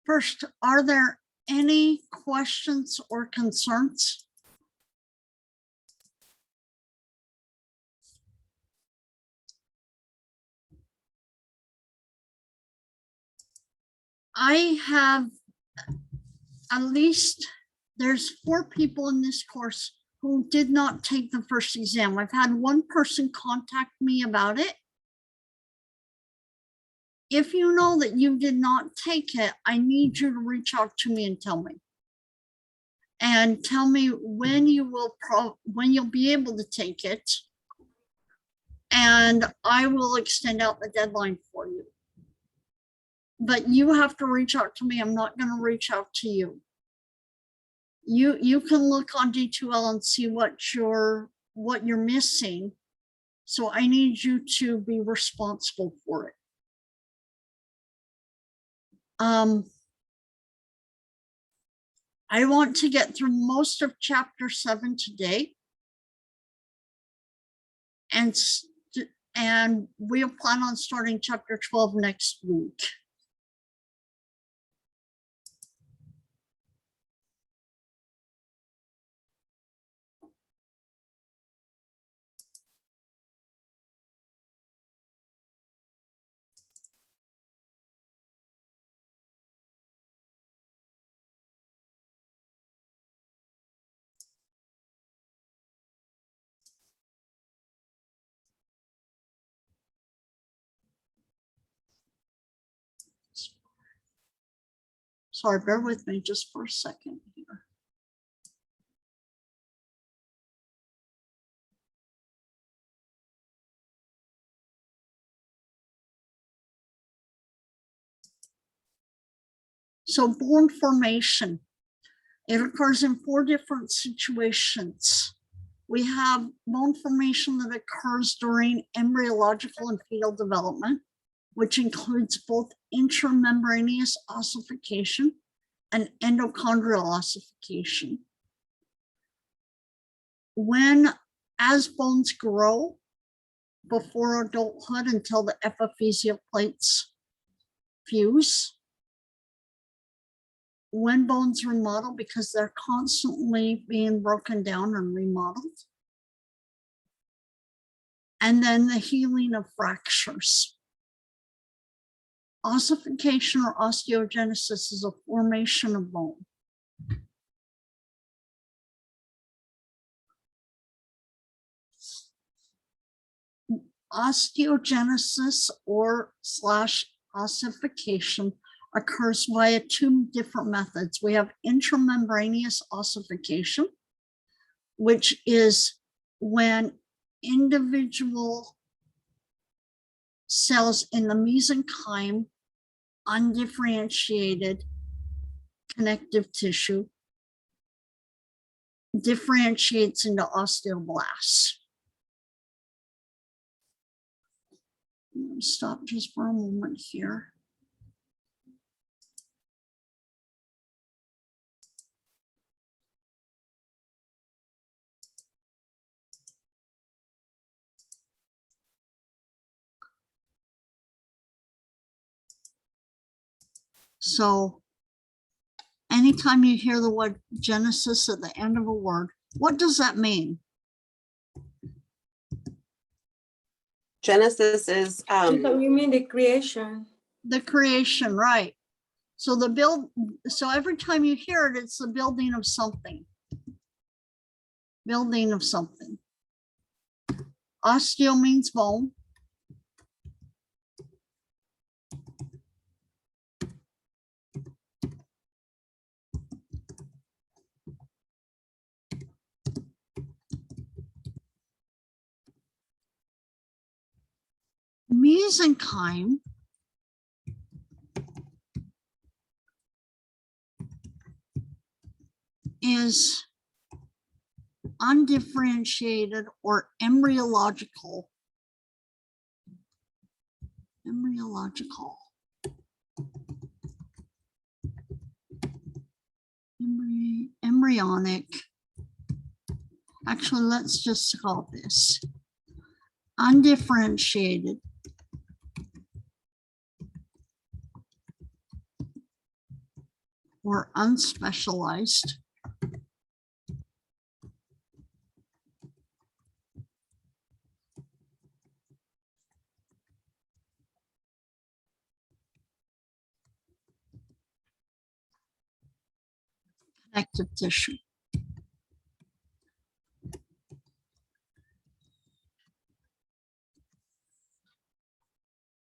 First, are there any questions or concerns? I have at least, there's 4 people in this course who did not take the first exam. I've had one person contact me about it. If you know that you did not take it, I need you to reach out to me and tell me. And tell me when you will when you'll be able to take it. And I will extend out the deadline for you. But you have to reach out to me. I'm not going to reach out to you. You can look on D2L and see what you're missing. So I need you to be responsible for it. I want to get through most of chapter 7 today. And we'll plan on starting chapter 12 next week. Sorry, bear with me just for a second here. So bone formation, it occurs in 4 different situations. We have bone formation that occurs during embryological and fetal development, which includes both intramembranous ossification and endochondrial ossification. As bones grow before adulthood until the epiphyseal plates fuse, when bones remodel, because they're constantly being broken down and remodeled, and then the healing of fractures. Ossification or osteogenesis is a formation of bone. Osteogenesis or / ossification occurs via two different methods. We have intramembranous ossification, which is when individual cells in the mesenchyme, undifferentiated connective tissue, differentiates into osteoblasts. Stop just for a moment here. So anytime you hear the word genesis at the end of a word, what does that mean? Genesis is So you mean the creation? The creation, right? So so every time you hear it, it's the building of something. Building of something. Osteo means bone. Mesenchyme is undifferentiated or embryological. Embryonic. Actually, let's just call this undifferentiated or unspecialized connective tissue.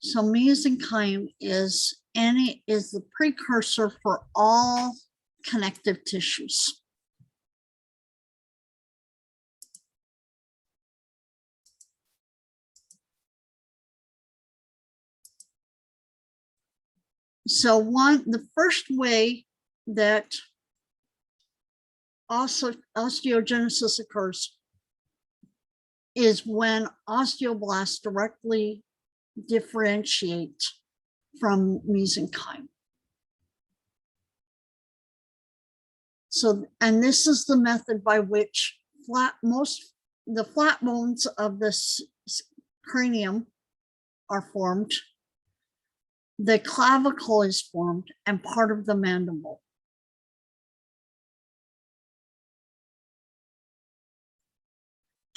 So mesenchyme is the precursor for all connective tissues. So the first way that also osteogenesis occurs is when osteoblasts directly differentiate from mesenchyme. So, and this is the method by which the flat bones of this cranium are formed. The clavicle is formed and part of the mandible.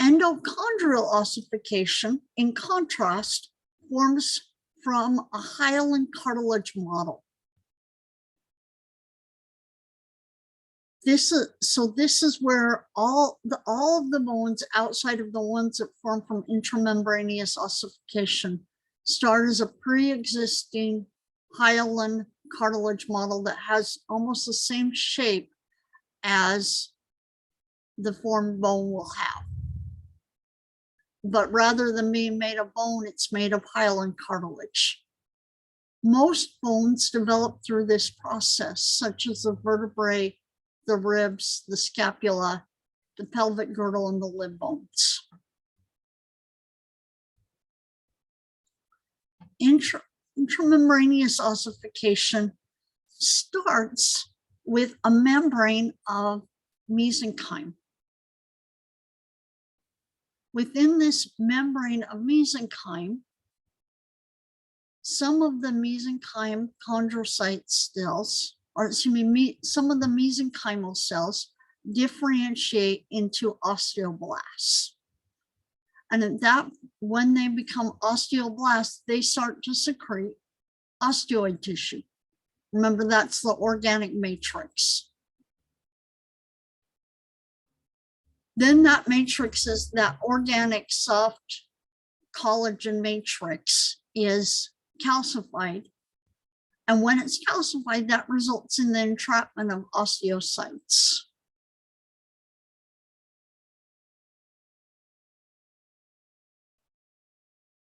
Endochondral ossification, in contrast, forms from a hyaline cartilage model. This is where all of the bones outside of the ones that form from intramembranous ossification start as a pre-existing hyaline cartilage model that has almost the same shape as the formed bone will have. But rather than being made of bone, it's made of hyaline cartilage. Most bones develop through this process, such as the vertebrae, the ribs, the scapula, the pelvic girdle, and the limb bones. Intramembranous ossification starts with a membrane of mesenchyme. Within this membrane of mesenchyme, some of the mesenchyme chondrocyte cells, or excuse me, some of the mesenchymal cells differentiate into osteoblasts. And at that, when they become osteoblasts, they start to secrete osteoid tissue. Remember, that's the organic matrix. Then that matrix is that organic soft collagen matrix is calcified. And when it's calcified, that results in the entrapment of osteocytes.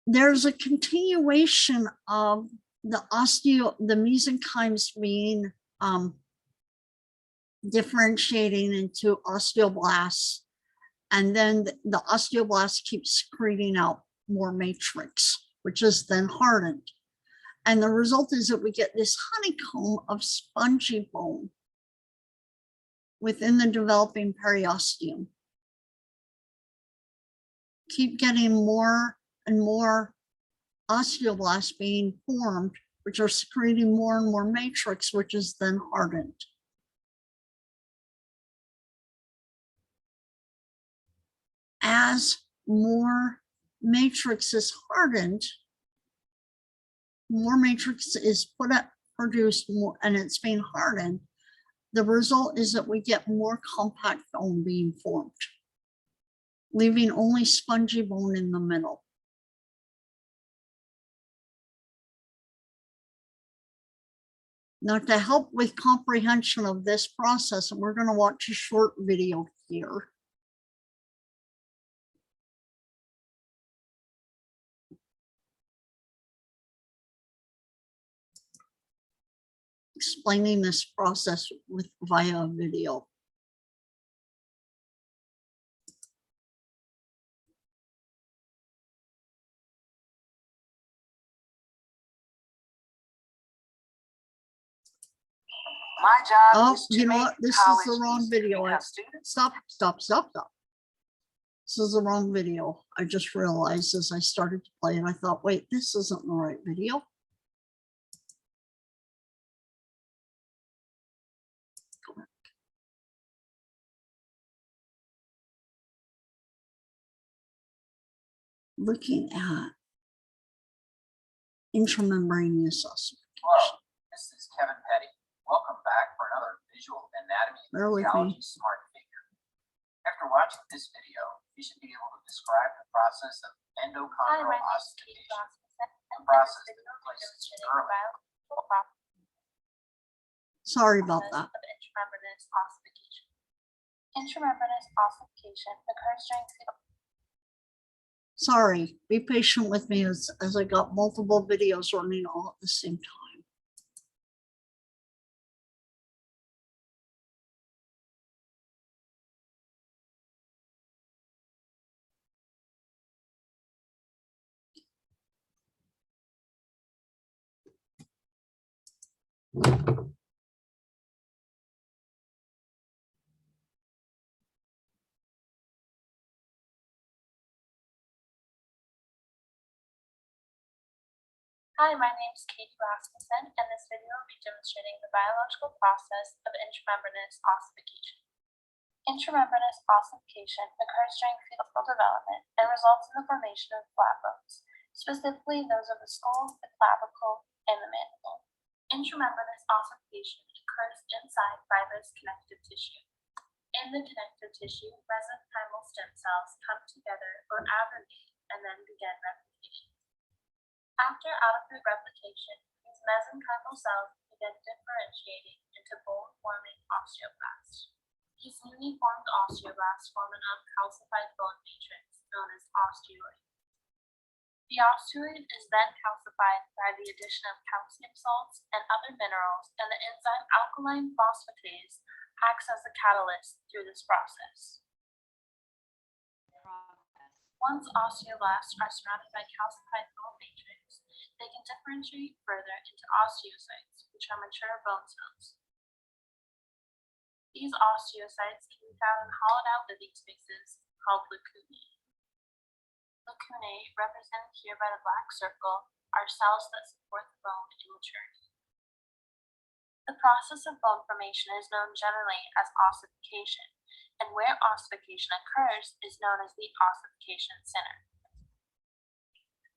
There's a continuation of the mesenchymes being differentiating into osteoblasts, and then the osteoblast keeps secreting out more matrix, which is then hardened. And the result is that we get this honeycomb of spongy bone within the developing periosteum. Keep getting more and more osteoblasts being formed, which are secreting more and more matrix, which is then hardened. As more matrix is hardened, more matrix is produced more, and it's being hardened. The result is that we get more compact bone being formed, leaving only spongy bone in the middle. Now, to help with comprehension of this process, we're going to watch a short video here. Explaining this process via a video. My job Oh, is to you know make what? This is the college wrong easy. We video. have students. Stop. This is the wrong video. I just realized as I started to play and I thought, wait, this isn't the right video. Looking at intramembranous ossification. Hello, this is Kevin Petty. Welcome back for another visual anatomy and Bear with physiology me. smart figure. After watching this video, you should be able to describe the process of Hi, endochondral my name is ossification, Katie Rasmussen. a process that replaces early Sorry about that. Of intramembranous ossification. Intramembranous ossification occurs during fetal. Sorry, be patient with me as I got multiple videos running all at the same time. Hi, my name is Katie Rasmussen, and this video will be demonstrating the biological process of intramembranous ossification. Intramembranous ossification occurs during fetal development and results in the formation of flat bones, specifically those of the skull, the clavicle, and the mandible. Intramembranous ossification occurs inside fibrous connective tissue. In the connective tissue, mesenchymal stem cells come together or aggregate and then begin replication. After out-of-root replication, these mesenchymal cells begin differentiating into bone-forming osteoblasts. These newly formed osteoblasts form an uncalcified bone matrix known as osteoid. The osteoid is then calcified by the addition of calcium salts and other minerals, and the enzyme alkaline phosphatase acts as a catalyst through this process. Once osteoblasts are surrounded by calcified bone matrix, they can differentiate further into osteocytes, which are mature bone cells. These osteocytes can be found in hollowed-out living spaces called lacunae. Lacunae, represented here by the black circle, are cells that support the bone in maturity. The process of bone formation is known generally as ossification, and where ossification occurs is known as the ossification center.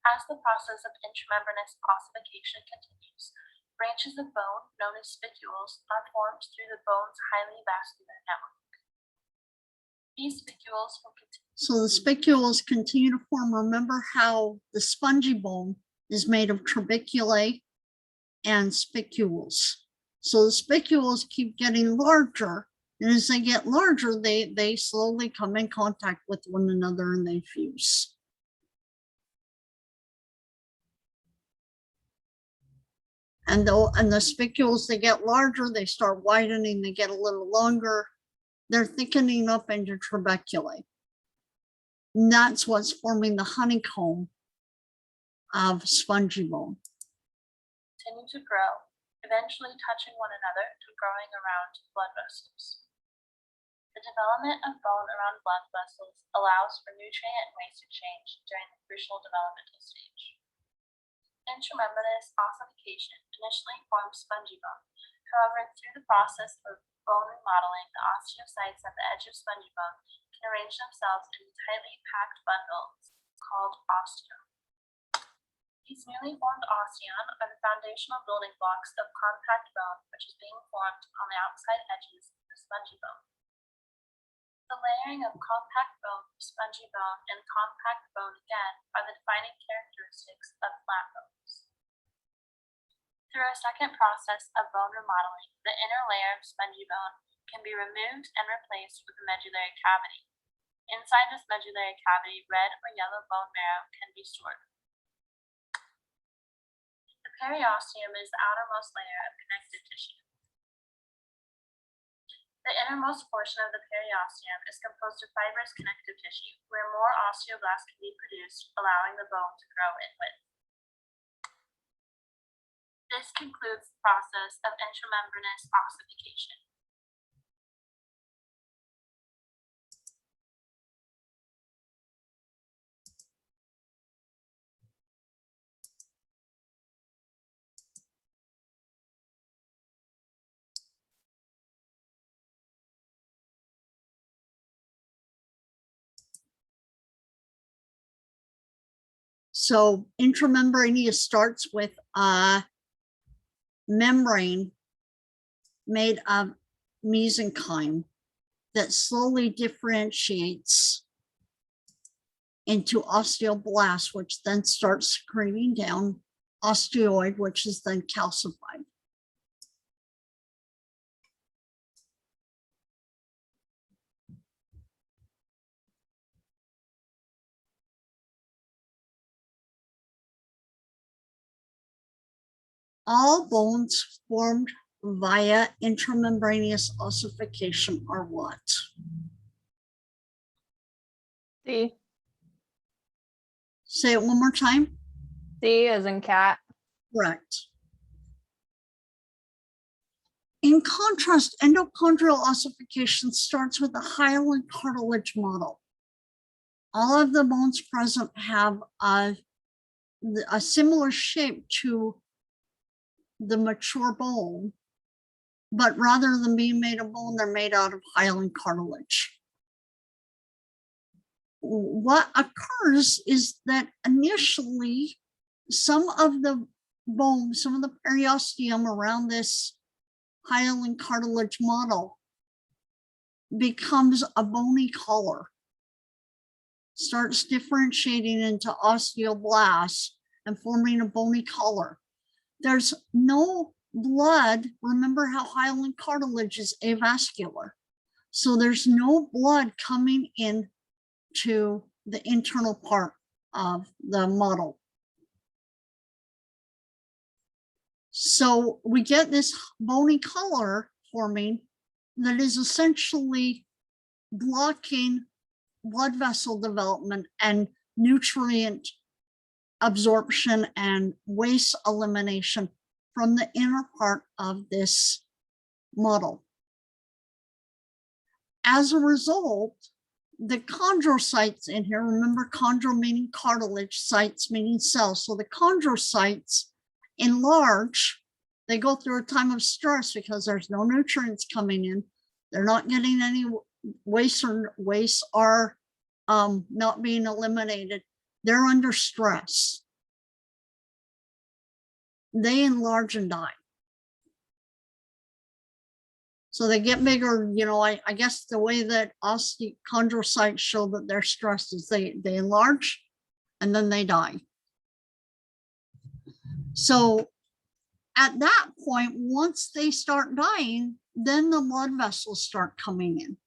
As the process of intramembranous ossification continues, branches of bone, known as spicules, are formed through the bone's highly vascular network. These spicules will continue. So the spicules continue to form. Remember how the spongy bone is made of trabeculae and spicules. So the spicules keep getting larger, and as they get larger, they slowly come in contact with one another and they fuse. And the spicules, they get larger, they start widening, they get a little longer. They're thickening up into trabeculae. And that's what's forming the honeycomb of spongy bone. Continue to grow, eventually touching one another and growing around blood vessels. The development of bone around blood vessels allows for nutrient and waste exchange during the crucial developmental stage. Intramembranous ossification initially forms spongy bone. However, through the process of bone remodeling, the osteocytes at the edge of spongy bone can arrange themselves into tightly packed bundles called osteome. These newly formed osteon are the foundational building blocks of compact bone, which is being formed on the outside edges of the spongy bone. The layering of compact bone, spongy bone, and compact bone again are the defining characteristics of flat bones. Through a second process of bone remodeling, the inner layer of spongy bone can be removed and replaced with a medullary cavity. Inside this medullary cavity, red or yellow bone marrow can be stored. The periosteum is the outermost layer of connective tissue. The innermost portion of the periosteum is composed of fibrous connective tissue, where more osteoblasts can be produced, allowing the bone to grow in width. This concludes the process of intramembranous ossification. So intramembranous starts with a membrane made of mesenchyme that slowly differentiates into osteoblast, which then starts secreting down osteoid, which is then calcified. All bones formed via intramembranous ossification are what? C. Say it one more time. C as in cat. Correct. In contrast, endochondral ossification starts with a hyaline cartilage model. All of the bones present have a similar shape to the mature bone, but rather than being made of bone, they're made out of hyaline cartilage. What occurs is that initially some of the bone, some of the periosteum around this hyaline cartilage model becomes a bony collar, starts differentiating into osteoblasts and forming a bony collar. There's no blood. Remember how hyaline cartilage is avascular. So there's no blood coming in to the internal part of the model. So we get this bony collar forming that is essentially blocking blood vessel development and nutrient absorption and waste elimination from the inner part of this model. As a result, the chondrocytes in here, remember chondro meaning cartilage, cytes meaning cells. So the chondrocytes enlarge, they go through a time of stress because there's no nutrients coming in. They're not getting any waste are not being eliminated. They're under stress. They enlarge and die. So they get bigger, you know, I guess the way that chondrocytes show that they're stressed is they enlarge and then they die. So at that point, once they start dying, then the blood vessels start coming in.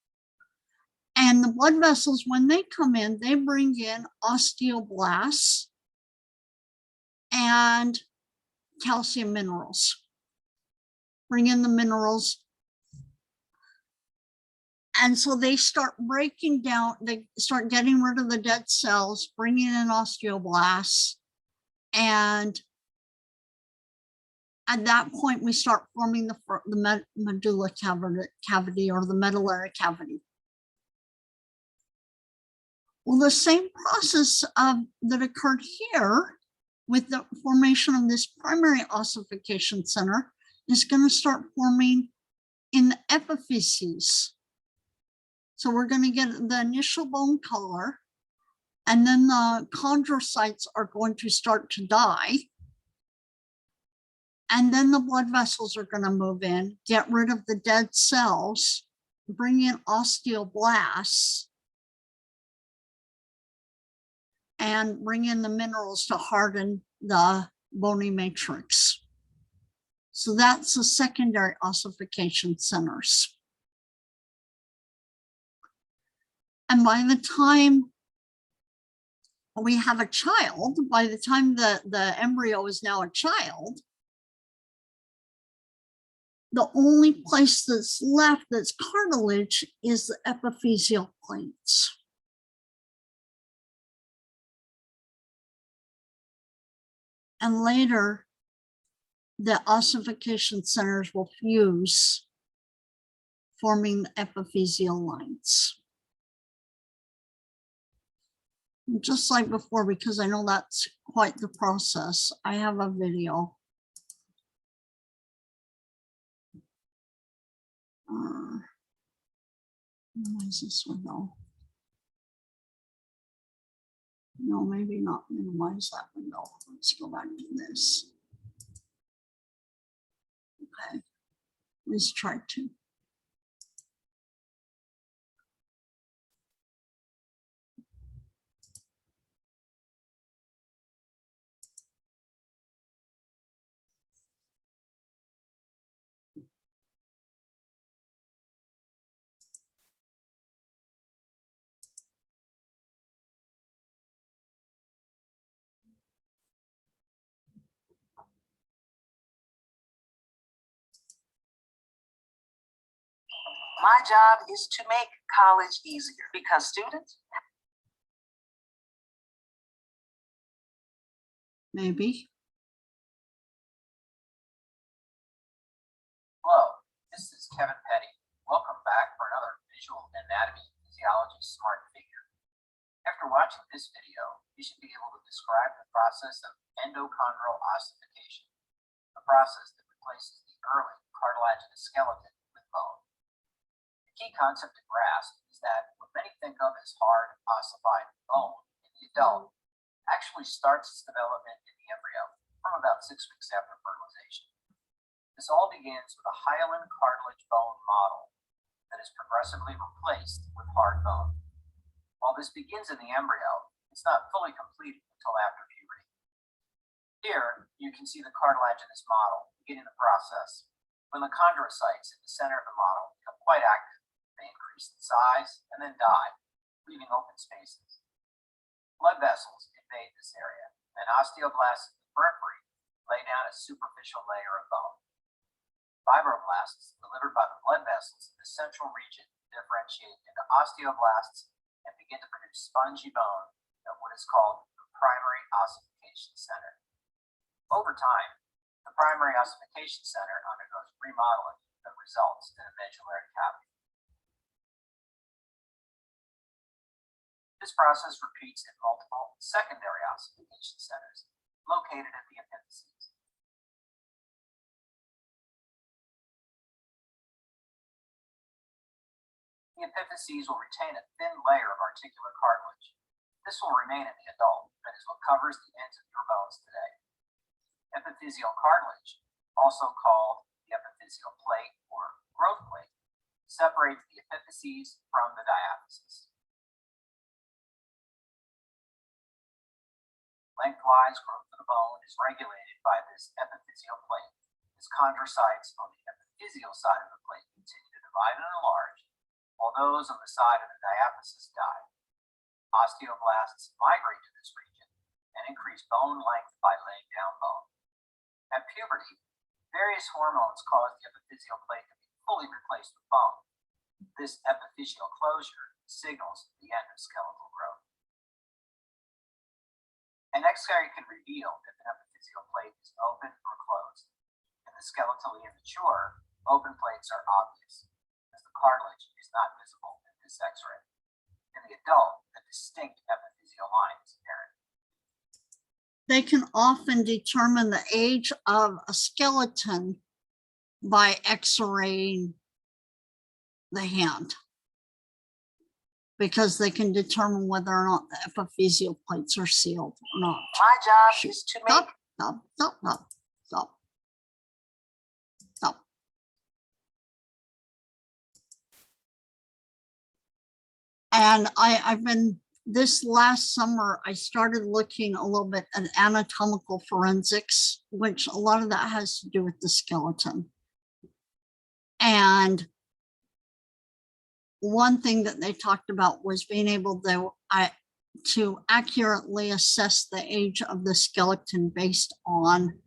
And the blood vessels, when they come in, they bring in osteoblasts and calcium minerals. Bring in the minerals. And so they start breaking down, they start getting rid of the dead cells, bringing in osteoblasts. And at that point, we start forming the medulla cavity or the medullary cavity. Well, the same process that occurred here with the formation of this primary ossification center is going to start forming in the epiphyses. So we're going to get the initial bone color, and then the chondrocytes are going to start to die. And then the blood vessels are going to move in, get rid of the dead cells, bring in osteoblasts, and bring in the minerals to harden the bony matrix. So that's the secondary ossification centers. And by the time we have a child, by the time the embryo is now a child, the only place that's left that's cartilage is the epiphyseal plates. And later, the ossification centers will fuse, forming the epiphyseal lines. Just like before, because I know that's quite the process, I have a video. Minimize this one though. No, maybe not minimize that window. Let's go back to this. Okay, let's try to. My job is to make college easier because students. Maybe. Hello, this is Kevin Petty. Welcome back for another visual anatomy physiology smart figure. After watching this video, you should be able to describe the process of endochondral ossification, the process that replaces the early cartilaginous skeleton with bone. The key concept to grasp is that what many think of as hard ossified bone in the adult actually starts its development in the embryo from about 6 weeks after fertilization. This all begins with a hyaline cartilage bone model that is progressively replaced with hard bone. While this begins in the embryo, it's not fully completed until after puberty. Here, you can see the cartilaginous model beginning the process. When the chondrocytes in the center of the model become quite active, they increase in size and then die, leaving open spaces. Blood vessels invade this area, and osteoblasts in the periphery lay down a superficial layer of bone. Fibroblasts delivered by the blood vessels in the central region differentiate into osteoblasts and begin to produce spongy bone at what is called the primary ossification center. Over time, the primary ossification center undergoes remodeling that results in a medullary cavity. This process repeats in multiple secondary ossification centers located at the epiphyses. The epiphyses will retain a thin layer of articular cartilage. This will remain in the adult, and is what covers the ends of your bones today. Epiphyseal cartilage, also called the epiphyseal plate or growth plate, separates the epiphyses from the diaphysis. Lengthwise growth of the bone is regulated by this epiphyseal plate. As chondrocytes on the epiphyseal side of the plate continue to divide and enlarge, while those on the side of the diaphysis die. Osteoblasts migrate to this region and increase bone length by laying down bone. At puberty, various hormones cause the epiphyseal plate to be fully replaced with bone. This epiphyseal closure signals the end of skeletal growth. An X-ray can reveal if an epiphyseal plate is open or closed. In the skeletally immature, open plates are obvious, as the cartilage is not visible in this X-ray. In the adult, a distinct epiphyseal line is apparent. They can often determine the age of a skeleton by X-raying the hand, because they can determine whether or not the epiphyseal plates are sealed or not. My job is to make Stop. And this last summer, I started looking a little bit at anatomical forensics, which a lot of that has to do with the skeleton. And one thing that they talked about was being able to accurately assess the age of the skeleton based on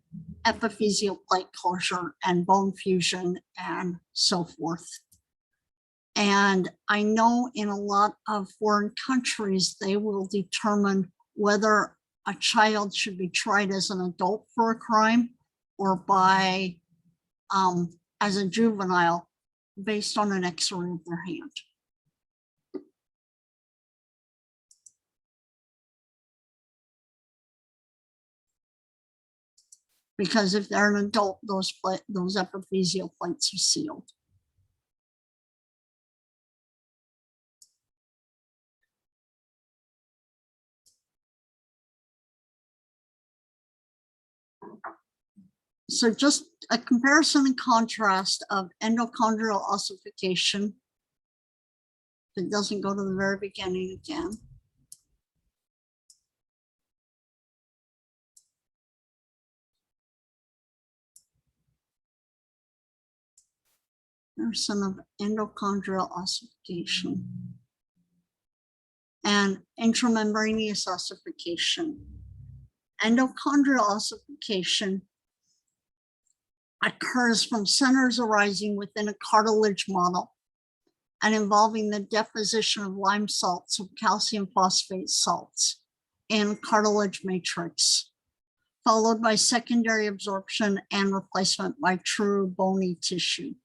epiphyseal plate closure and bone fusion and so forth. And I know in a lot of foreign countries, they will determine whether a child should be tried as an adult for a crime or by as a juvenile based on an X-ray of their hand. Because if they're an adult, those epiphyseal plates are sealed. So just a comparison and contrast of endochondral ossification. It doesn't go to the very beginning again. Comparison of endochondral ossification and intramembranous ossification. Endochondral ossification occurs from centers arising within a cartilage model and involving the deposition of lime salts or calcium phosphate salts in cartilage matrix, followed by secondary absorption and replacement by true bony tissue.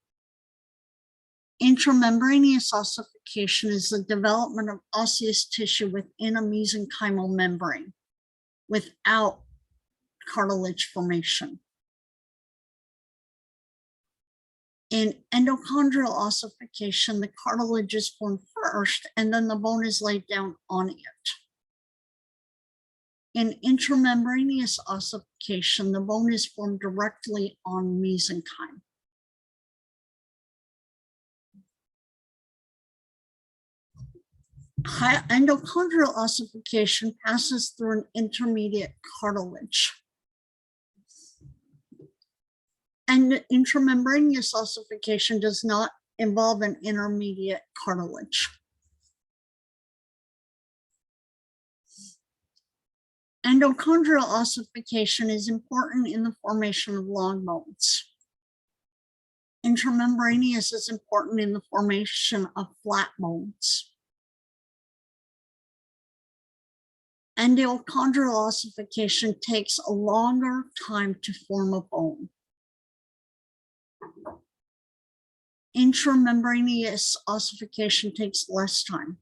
Intramembranous ossification is the development of osseous tissue within a mesenchymal membrane without cartilage formation. In endochondral ossification, the cartilage is formed first and then the bone is laid down on it. In intramembranous ossification, the bone is formed directly on mesenchyme. Endochondral ossification passes through an intermediate cartilage. And intramembranous ossification does not involve an intermediate cartilage. Endochondral ossification is important in the formation of long bones. Intramembranous is important in the formation of flat bones. Endochondral ossification takes a longer time to form a bone. Intramembranous ossification takes less time.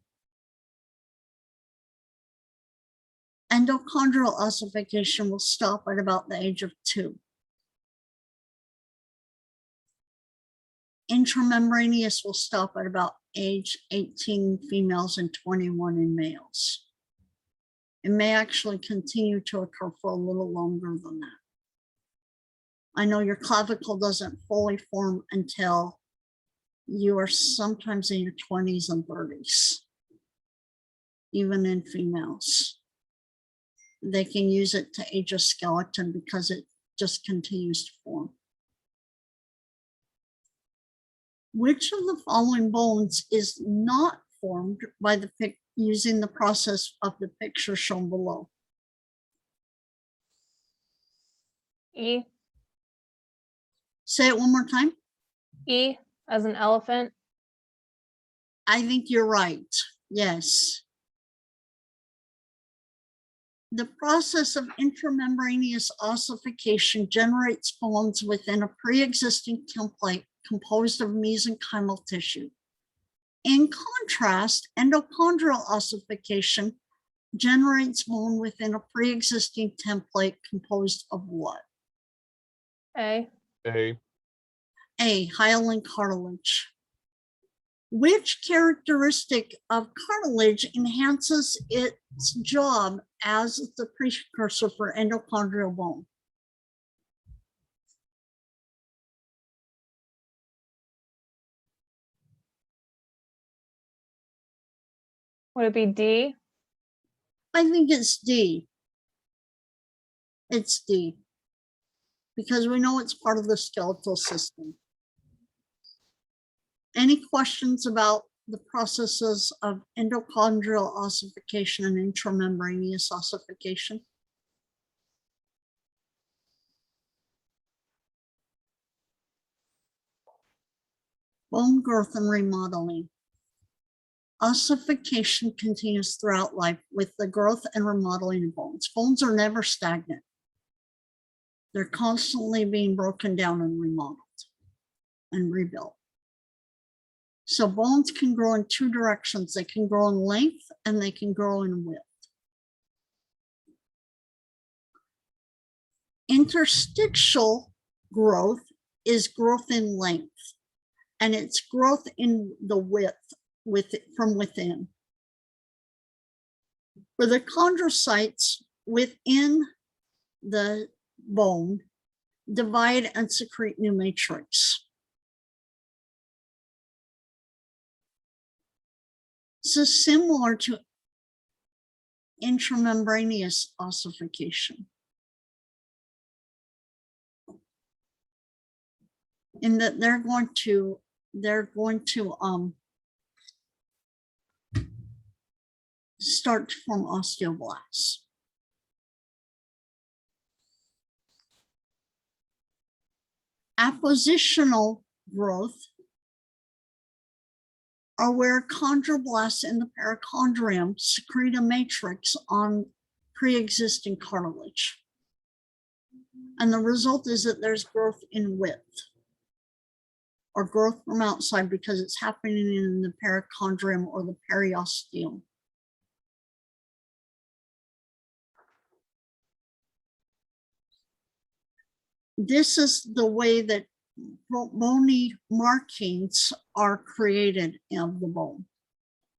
Endochondral ossification will stop at about the age of 2. Intramembranous will stop at about age 18 in females and 21 in males. It may actually continue to occur for a little longer than that. I know your clavicle doesn't fully form until you are sometimes in your 20s and 30s, even in females. They can use it to age a skeleton because it just continues to form. Which of the following bones is not formed by using the process of the picture shown below? E. Say it one more time. E as an elephant. I think you're right. Yes. The process of intramembranous ossification generates bones within a pre-existing template composed of mesenchymal tissue. In contrast, endochondral ossification generates bone within a pre-existing template composed of what? A. A. A, hyaline cartilage. Which characteristic of cartilage enhances its job as the precursor for endochondral bone? Would it be D? I think it's D. It's D. Because we know it's part of the skeletal system. Any questions about the processes of endochondral ossification and intramembranous ossification? Bone growth and remodeling. Ossification continues throughout life with the growth and remodeling of bones. Bones are never stagnant. They're constantly being broken down and remodeled and rebuilt. So bones can grow in two directions. They can grow in length and they can grow in width. Interstitial growth is growth in length, and it's growth in the width from within. For the chondrocytes within the bone, divide and secrete new matrix. So similar to intramembranous ossification, in that they're going to start to form osteoblasts. Appositional growth are where chondroblasts in the perichondrium secrete a matrix on pre-existing cartilage. And the result is that there's growth in width, or growth from outside because it's happening in the perichondrium or the periosteum. This is the way that bony markings are created of the bone.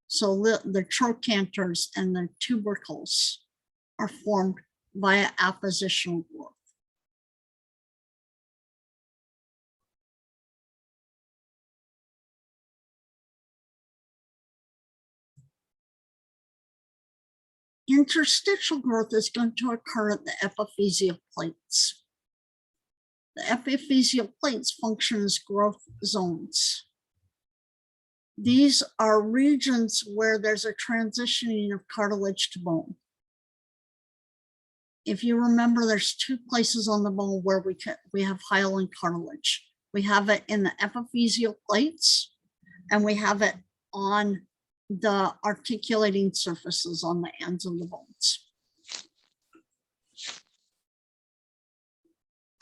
So the trochanters and the tubercles are formed via appositional growth. Interstitial growth is going to occur at the epiphyseal plates. The epiphyseal plates function as growth zones. These are regions where there's a transitioning of cartilage to bone. If you remember, there's two places on the bone where we have hyaline cartilage. We have it in the epiphyseal plates, and we have it on the articulating surfaces on the ends of the bones.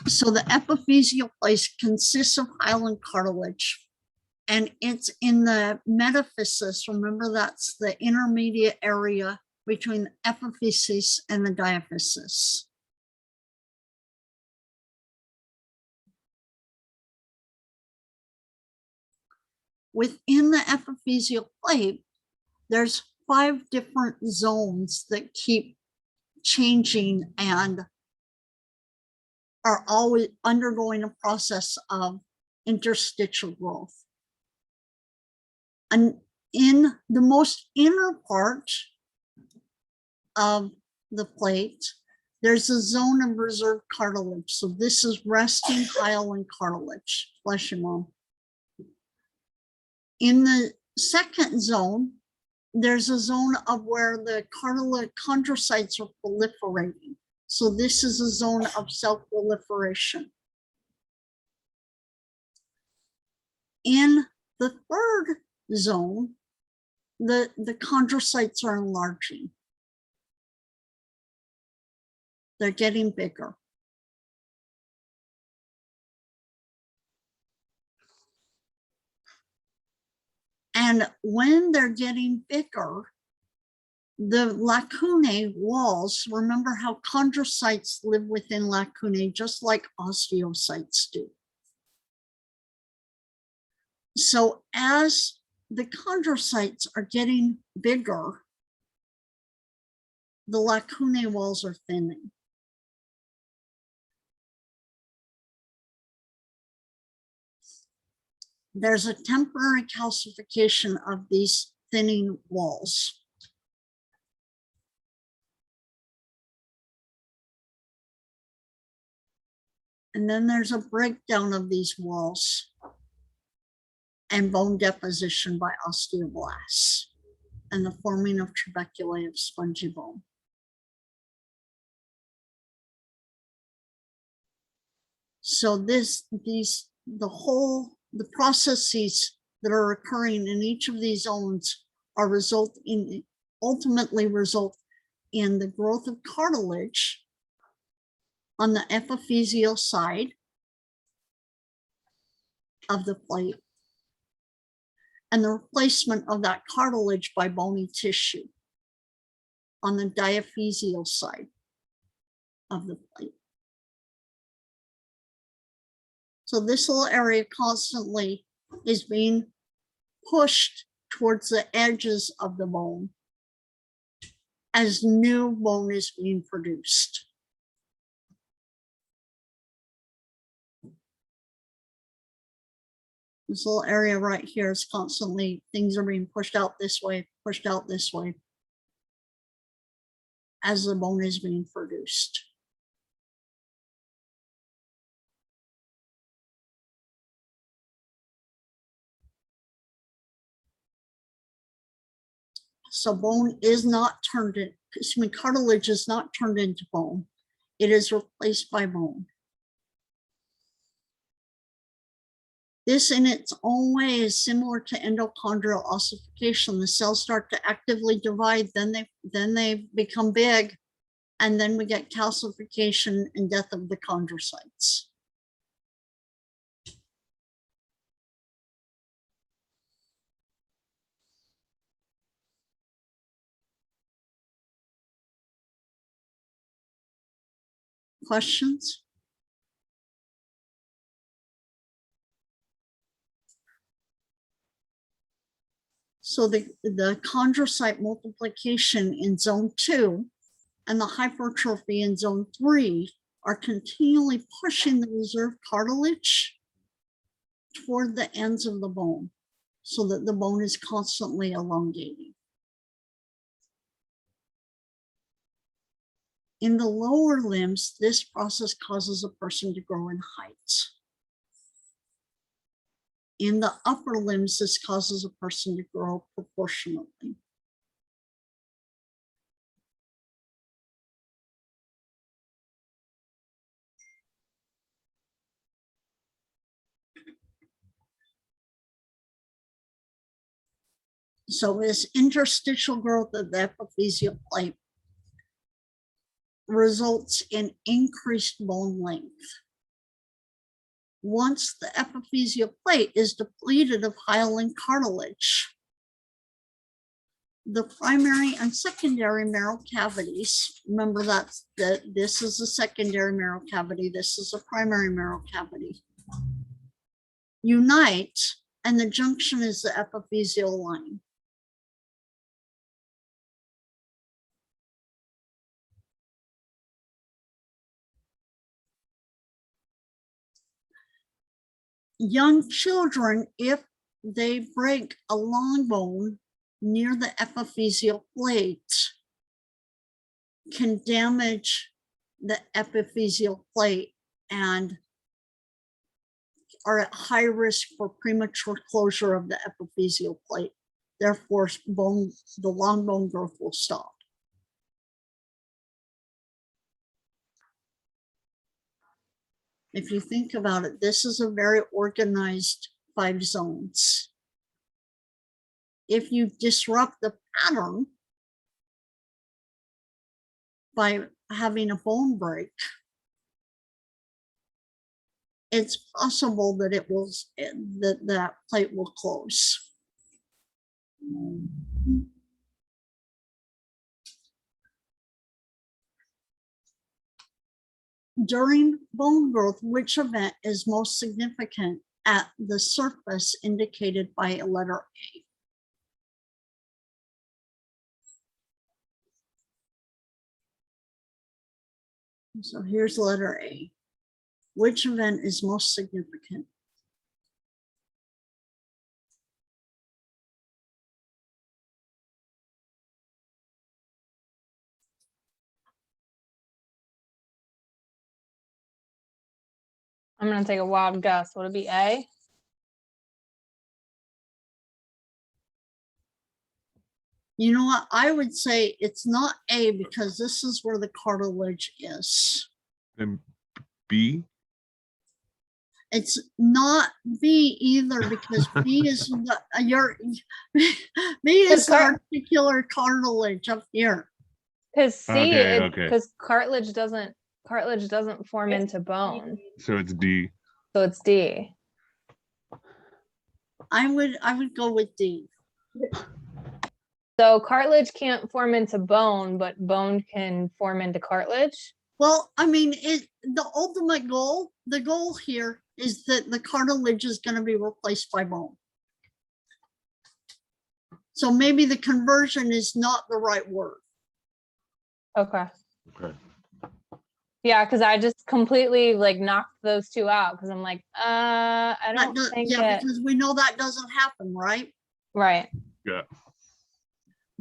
So the epiphyseal plate consists of hyaline cartilage, and it's in the metaphysis. Remember, that's the intermediate area between the epiphysis and the diaphysis. Within the epiphyseal plate, there's 5 different zones that keep changing and are always undergoing a process of interstitial growth. And in the most inner part of the plate, there's a zone of reserved cartilage. So this is resting hyaline cartilage. Bless you, Mom. In the second zone, there's a zone of where the cartilage chondrocytes are proliferating. So this is a zone of cell proliferation. In the third zone, the chondrocytes are enlarging. They're getting bigger. And when they're getting bigger, the lacunae walls, remember how chondrocytes live within lacunae, just like osteocytes do. So as the chondrocytes are getting bigger, the lacunae walls are thinning. There's a temporary calcification of these thinning walls. And then there's a breakdown of these walls and bone deposition by osteoblasts and the forming of trabeculae of spongy bone. So the processes that are occurring in each of these zones are ultimately result in the growth of cartilage on the epiphyseal side of the plate and the replacement of that cartilage by bony tissue on the diaphyseal side of the plate. So this little area constantly is being pushed towards the edges of the bone as new bone is being produced. This little area right here is constantly, things are being pushed out this way as the bone is being produced. So bone is not turned in, cartilage is not turned into bone. It is replaced by bone. This in its own way is similar to endochondral ossification. The cells start to actively divide, then they become big, and then we get calcification and death of the chondrocytes. Questions? So the chondrocyte multiplication in zone 2 and the hypertrophy in zone 3 are continually pushing the reserved cartilage toward the ends of the bone so that the bone is constantly elongating. In the lower limbs, this process causes a person to grow in height. In the upper limbs, this causes a person to grow proportionately. So this interstitial growth of the epiphyseal plate results in increased bone length. Once the epiphyseal plate is depleted of hyaline cartilage, the primary and secondary marrow cavities, remember that this is a secondary marrow cavity, this is a primary marrow cavity, unite, and the junction is the epiphyseal line. Young children, if they break a long bone near the epiphyseal plate, can damage the epiphyseal plate and are at high risk for premature closure of the epiphyseal plate. Therefore, the long bone growth will stop. If you think about it, this is a very organized 5 zones. If you disrupt the pattern by having a bone break, it's possible that that plate will close. During bone growth, which event is most significant at the surface indicated by a letter A? So here's letter A. Which event is most significant? I'm gonna take a wild guess. Would it be A? You know what? I would say it's not A because this is where the cartilage is. Then B. It's not B either because B is the B is the articular cartilage up here. Because C, Okay, okay. because cartilage doesn't form into bone, So it's D. so it's D. I would go with D. So cartilage can't form into bone, but bone can form into cartilage. Well, I mean, the ultimate goal, the goal here is that the cartilage is going to be replaced by bone. So maybe the conversion is not the right word. Okay. Okay. Yeah, because I just completely like knocked those two out because I'm like, I don't think Yeah, it. because we know that doesn't happen, right? Right. Yeah.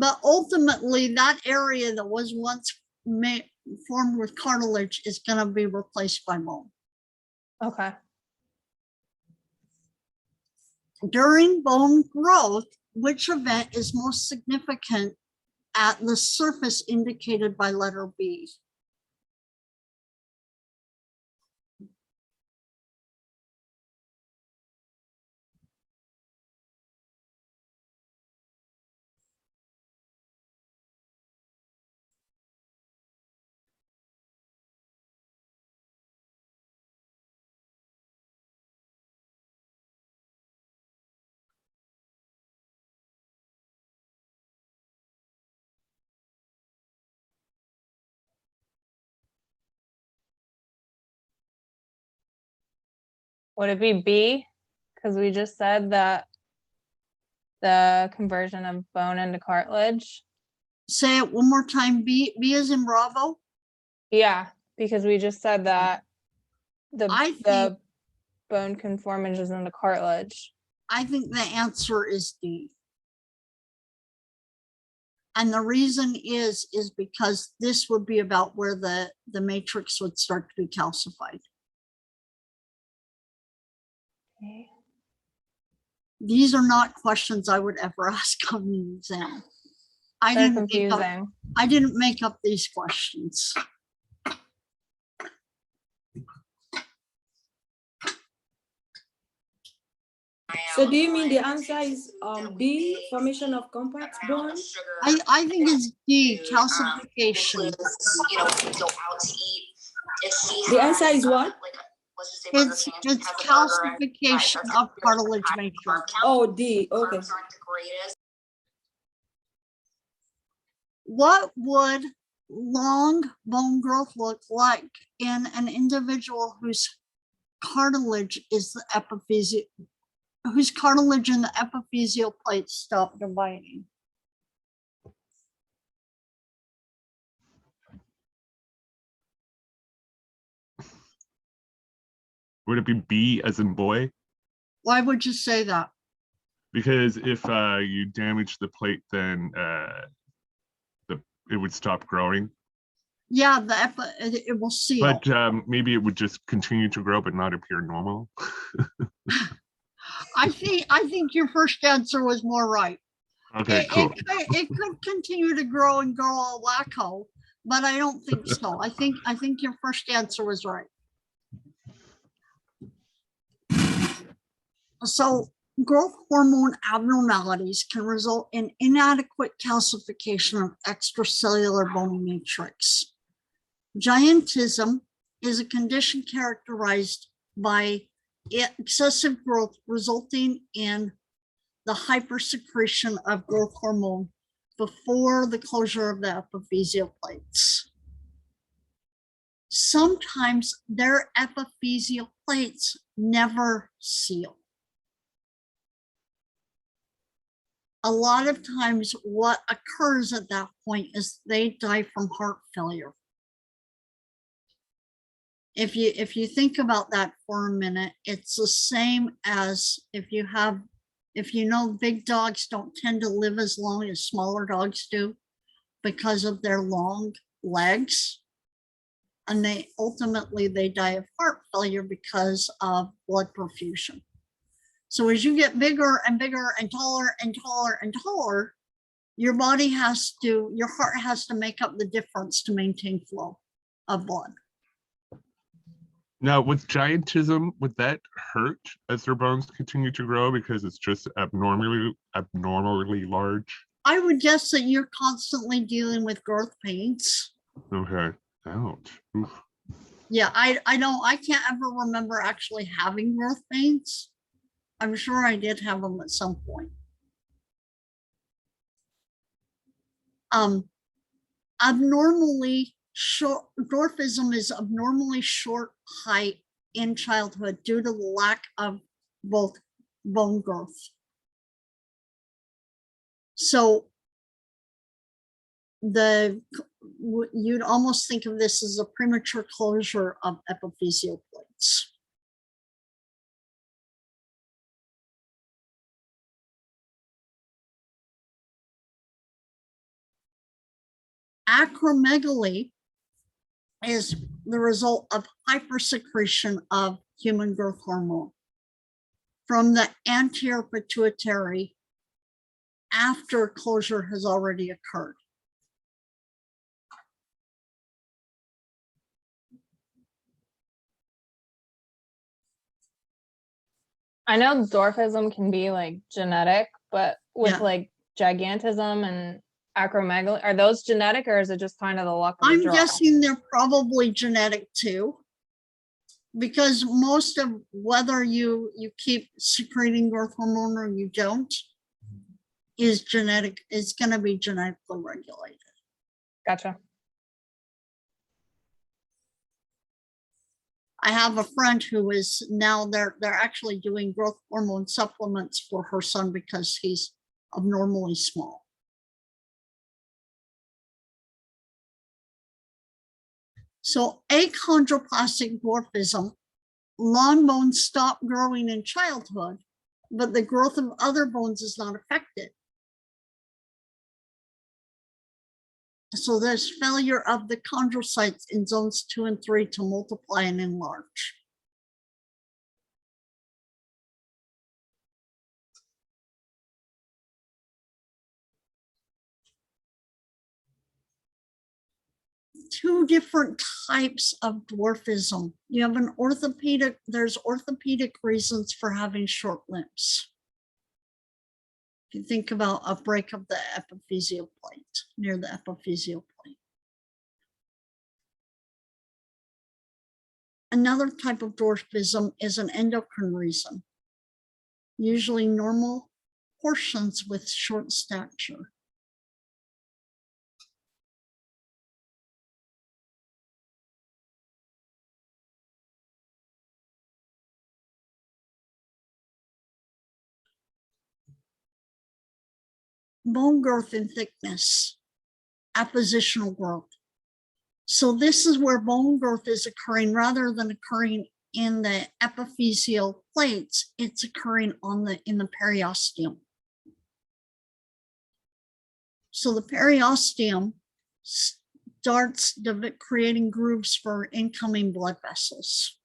But ultimately, that area that was once formed with cartilage is going to be replaced by bone. Okay. During bone growth, which event is most significant at the surface indicated by letter B? Would it be B? Because we just said that the conversion of bone into cartilage. Say it one more time. B is in Bravo. Yeah, because we just said that I the think bone conformages into cartilage. I think the answer is D. And the reason is because this would be about where the matrix would start to be calcified. Okay. These are not questions I would ever ask on the exam. They're confusing. I didn't make up these questions. So do you mean the answer is B, formation of compact bone? I think it's D, calcification. The answer is what? It's calcification of cartilage matrix. Oh, D, okay. What would long bone growth look like in an individual whose cartilage is the epiphyseal, whose cartilage and the epiphyseal plate stop dividing? Would it be B as in boy? Why would you say that? Because if you damage the plate, then it would stop growing. Yeah, it will seal. But maybe it would just continue to grow but not appear normal. I think your first answer was more right. Okay, cool. It could continue to grow and go all wacko, but I don't think so. I think your first answer was right. So growth hormone abnormalities can result in inadequate calcification of extracellular bony matrix. Giantism is a condition characterized by excessive growth resulting in the hypersecretion of growth hormone before the closure of the epiphyseal plates. Sometimes their epiphyseal plates never seal. A lot of times what occurs at that point is they die from heart failure. If you think about that for a minute, it's the same as if you know big dogs don't tend to live as long as smaller dogs do because of their long legs. And they ultimately die of heart failure because of blood perfusion. So as you get bigger and bigger and taller and taller and taller, your heart has to make up the difference to maintain flow of blood. Now, with giantism, would that hurt as their bones continue to grow because it's just abnormally large? I would guess that you're constantly dealing with growth pains. Okay. Ouch. Oof. Yeah, I can't ever remember actually having growth pains. I'm sure I did have them at some point. Abnormally short, dwarfism is abnormally short height in childhood due to the lack of both bone growth. So you'd almost think of this as a premature closure of epiphyseal plates. Acromegaly is the result of hypersecretion of human growth hormone from the anterior pituitary after closure has already occurred. I know dwarfism can be like genetic, but with Yeah. like gigantism and acromegaly, are those genetic or is it just kind of the luck of the I'm draw? guessing they're probably genetic too, because most of whether you keep secreting growth hormone or you don't is genetic, is going to be genetically regulated. Gotcha. I have a friend who is now they're actually doing growth hormone supplements for her son because he's abnormally small. So achondroplastic dwarfism, long bones stop growing in childhood, but the growth of other bones is not affected. So there's failure of the chondrocytes in zones 2 and 3 to multiply and enlarge. Two different types of dwarfism. You have an orthopedic, there's orthopedic reasons for having short limbs. If you think about a break of the epiphyseal plate, near the epiphyseal plate. Another type of dwarfism is an endocrine reason, usually normal portions with short stature. Bone growth and thickness, appositional growth. So this is where bone growth is occurring rather than occurring in the epiphyseal plates, it's occurring in the periosteum. So the periosteum starts creating grooves for incoming blood vessels.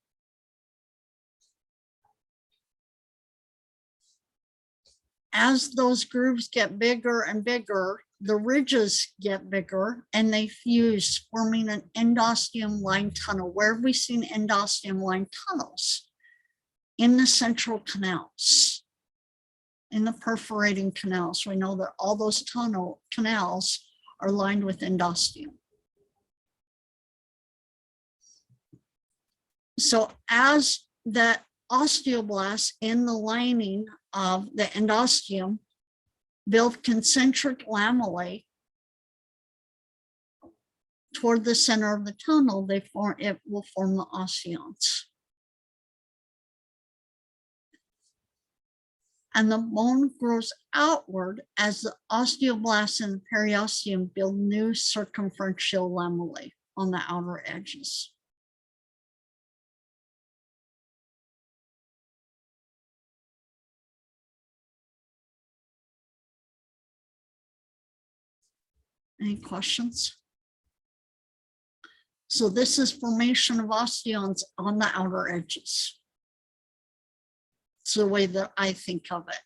As those grooves get bigger and bigger, the ridges get bigger and they fuse, forming an endosteum-lined tunnel. Where have we seen endosteum-lined tunnels? In the central canals, in the perforating canals. We know that all those canals are lined with endosteum. So as the osteoblasts in the lining of the endosteum build concentric lamellae toward the center of the tunnel, it will form the osteons. And the bone grows outward as the osteoblasts in the periosteum build new circumferential lamellae on the outer edges. Any questions? So this is formation of osteons on the outer edges. It's the way that I think of it.